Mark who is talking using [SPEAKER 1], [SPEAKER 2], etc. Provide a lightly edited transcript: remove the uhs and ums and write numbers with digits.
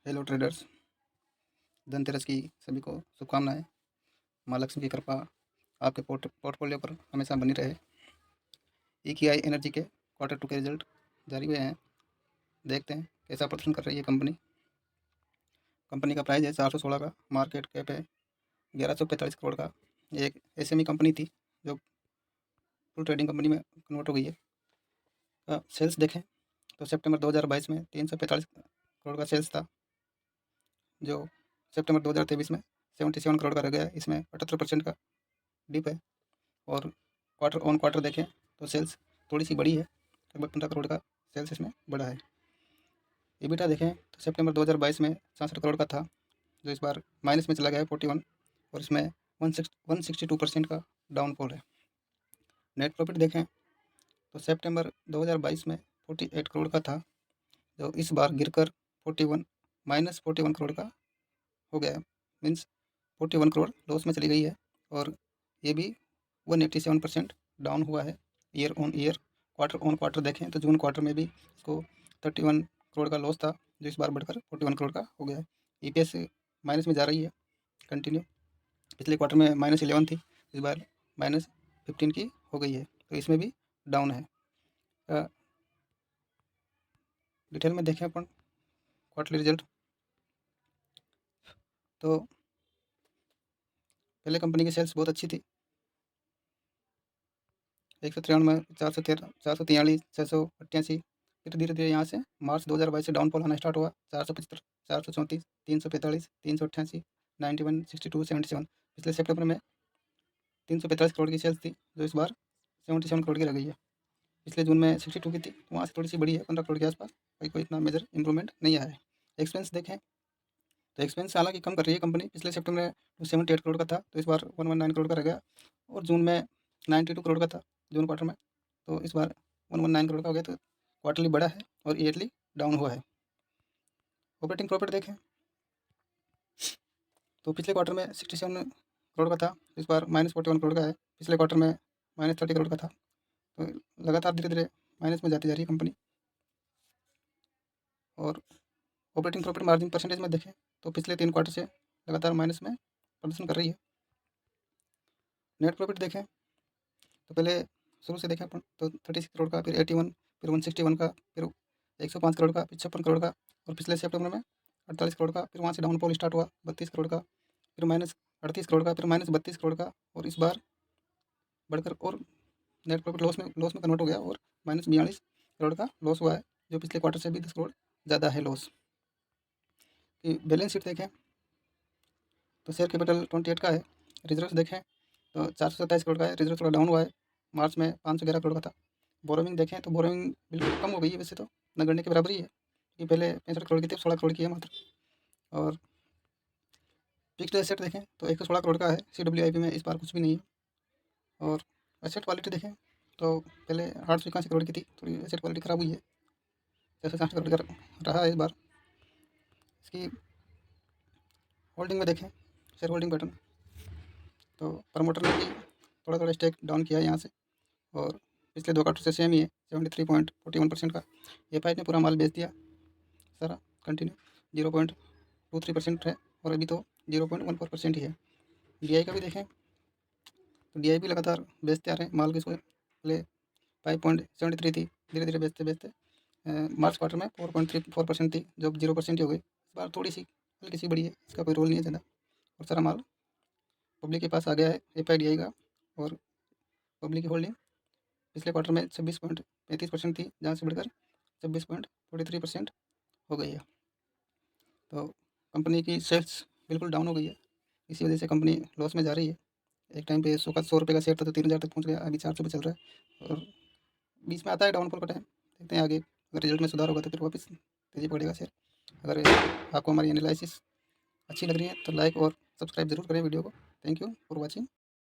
[SPEAKER 1] Hello traders, Dhanteras की सभी को शुभकामनाएं। माँ लक्ष्मी की कृपा आपके पोर्टफोलियो पर हमेशा बनी रहे। EKI एनर्जी के Q2 के रिजल्ट जारी हुए हैं। देखते हैं कैसा प्रदर्शन कर रही है कंपनी। कंपनी का प्राइस है 416 का, मार्केट कैप है 1145 करोड़ का। ये एक SME कंपनी थी जो फुल ट्रेडिंग कंपनी में कन्वर्ट हो गई है। सेल्स देखें तो सितंबर 2022 में 345 करोड़ का सेल्स था, जो सितंबर 2023 में 77 करोड़ का रह गया है। इसमें 78% का डिप है। और क्वार्टर ऑन क्वार्टर देखें तो सेल्स थोड़ी सी बड़ी है, लगभग 15 करोड़ का सेल्स इसमें बढ़ा है। EBITDA देखें तो सितंबर 2022 में 66 करोड़ का था, जो इस बार माइनस में चला गया है 41, और इसमें 162% का डाउनफॉल है। नेट प्रॉफिट देखें तो सितंबर 2022 में 48 करोड़ का था, जो इस बार गिरकर 41 करोड़ का हो गया है। मीन्स 41 करोड़ लॉस में चली गई है। और ये भी 187% डाउन हुआ है year on year. Quarter on quarter देखें तो जून क्वार्टर में भी इसको 31 करोड़ का लॉस था, जो इस बार बढ़कर 41 करोड़ का हो गया है। EPS माइनस में जा रही है कंटिन्यू। पिछले क्वार्टर में -11 थी, इस बार -15 की हो गई है, तो इसमें भी डाउन है। डिटेल में देखें अपन क्वार्टरली रिजल्ट, तो पहले कंपनी की सेल्स बहुत अच्छी थी, 193 में 413, 443, 688। फिर धीरे धीरे यहाँ से मार्च 2022 से डाउनफॉल होना स्टार्ट हुआ। 475, 434, 345, 388, 91, 62, 77। पिछले सितंबर में 345 करोड़ की सेल्स थी, जो इस बार 77 करोड़ की रह गई है। पिछले जून में 62 की थी, वहाँ से थोड़ी सी बड़ी है 15 करोड़ के आसपास। कोई इतना मेजर इंप्रूवमेंट नहीं आया है। एक्सपेंस देखें तो एक्सपेंस हालांकि कम कर रही है कंपनी। पिछले सितंबर में 278 करोड़ का था, तो इस बार 119 करोड़ का रह गया। और जून में 92 करोड़ का था, जून क्वार्टर में, तो इस बार 119 करोड़ का हो गया। तो क्वार्टरली बढ़ा है और ईयरली डाउन हुआ है। ऑपरेटिंग प्रॉफिट देखें तो पिछले क्वार्टर में 67 करोड़ का था, इस बार -41 करोड़ का है। पिछले क्वार्टर में -30 करोड़ का था। तो लगातार धीरे धीरे माइनस में जाती जा रही है कंपनी। और ऑपरेटिंग प्रॉफिट मार्जिन परसेंटेज में देखें तो पिछले 3 क्वार्टर से लगातार माइनस में प्रदर्शन कर रही है। नेट प्रॉफिट देखें तो पहले शुरू से देखें अपन तो 36 करोड़ का, फिर 81, फिर 161 का, फिर 105 करोड़ का, फिर 56 करोड़ का, और पिछले सितंबर में 48 करोड़ का। फिर वहाँ से डाउनफॉल स्टार्ट हुआ 32 करोड़ का, फिर -38 करोड़ का, फिर -32 करोड़ का, और इस बार बढ़कर और नेट प्रॉफिट लॉस में कन्वर्ट हो गया और -42 करोड़ का लॉस हुआ है, जो पिछले क्वार्टर से भी 10 करोड़ ज़्यादा है लॉस। कि बैलेंस शीट देखें तो शेयर कैपिटल 28 का है। रिजर्व्स देखें तो 427 करोड़ का है, रिजर्व थोड़ा डाउन हुआ है। मार्च में 511 करोड़ का था। बोरोइंग देखें तो बोरोइंग बिल्कुल कम हो गई है, वैसे तो नगण्य के बराबर ही है, क्योंकि पहले 65 करोड़ की थी, 16 करोड़ की है मात्र। और फिक्स्ड एसेट देखें तो 116 करोड़ का है। CWIP में इस बार कुछ भी नहीं है। और एसेट क्वालिटी देखें तो पहले 881 करोड़ की थी, थोड़ी एसेट क्वालिटी ख़राब हुई है, 660 करोड़ का रहा है इस बार। इसकी होल्डिंग में देखें, शेयर होल्डिंग पैटर्न, तो प्रमोटर ने भी थोड़ा थोड़ा स्टेक डाउन किया है यहाँ से, और पिछले 2 क्वार्टर से सेम ही है 73.41% का। FI ने पूरा माल बेच दिया सारा कंटिन्यू, 0.23% है, और अभी तो 0.14% ही है। DI का भी देखें तो DI भी लगातार बेचते आ रहे हैं माल, किसको पहले 5.73 थी, धीरे धीरे बेचते बेचते मार्च क्वार्टर में 4.34% थी, जो 0% ही हो गई। इस बार थोड़ी सी हल्की सी बढ़ी है, इसका कोई रोल नहीं है ज़्यादा, और सारा माल पब्लिक के पास आ गया है FI DI का। और पब्लिक की होल्डिंग पिछले क्वार्टर में 26.35% थी, जहाँ से बढ़कर 26.43% हो गई है। तो कंपनी की सेल्स बिल्कुल डाउन हो गई है, इसी वजह से कंपनी लॉस में जा रही है। एक टाइम पे 100 रुपये का शेयर था, तो 3000 तक पहुँच गया, अभी 400 पे चल रहा है। और बीच में आता है डाउनफॉल का टाइम, देखते हैं आगे अगर रिजल्ट में सुधार होगा तो फिर वापस तेज़ी पकड़ेगा शेयर। अगर आपको हमारी एनालिसिस अच्छी लग रही है तो लाइक और सब्सक्राइब ज़रूर करें वीडियो को। Thank you for watching.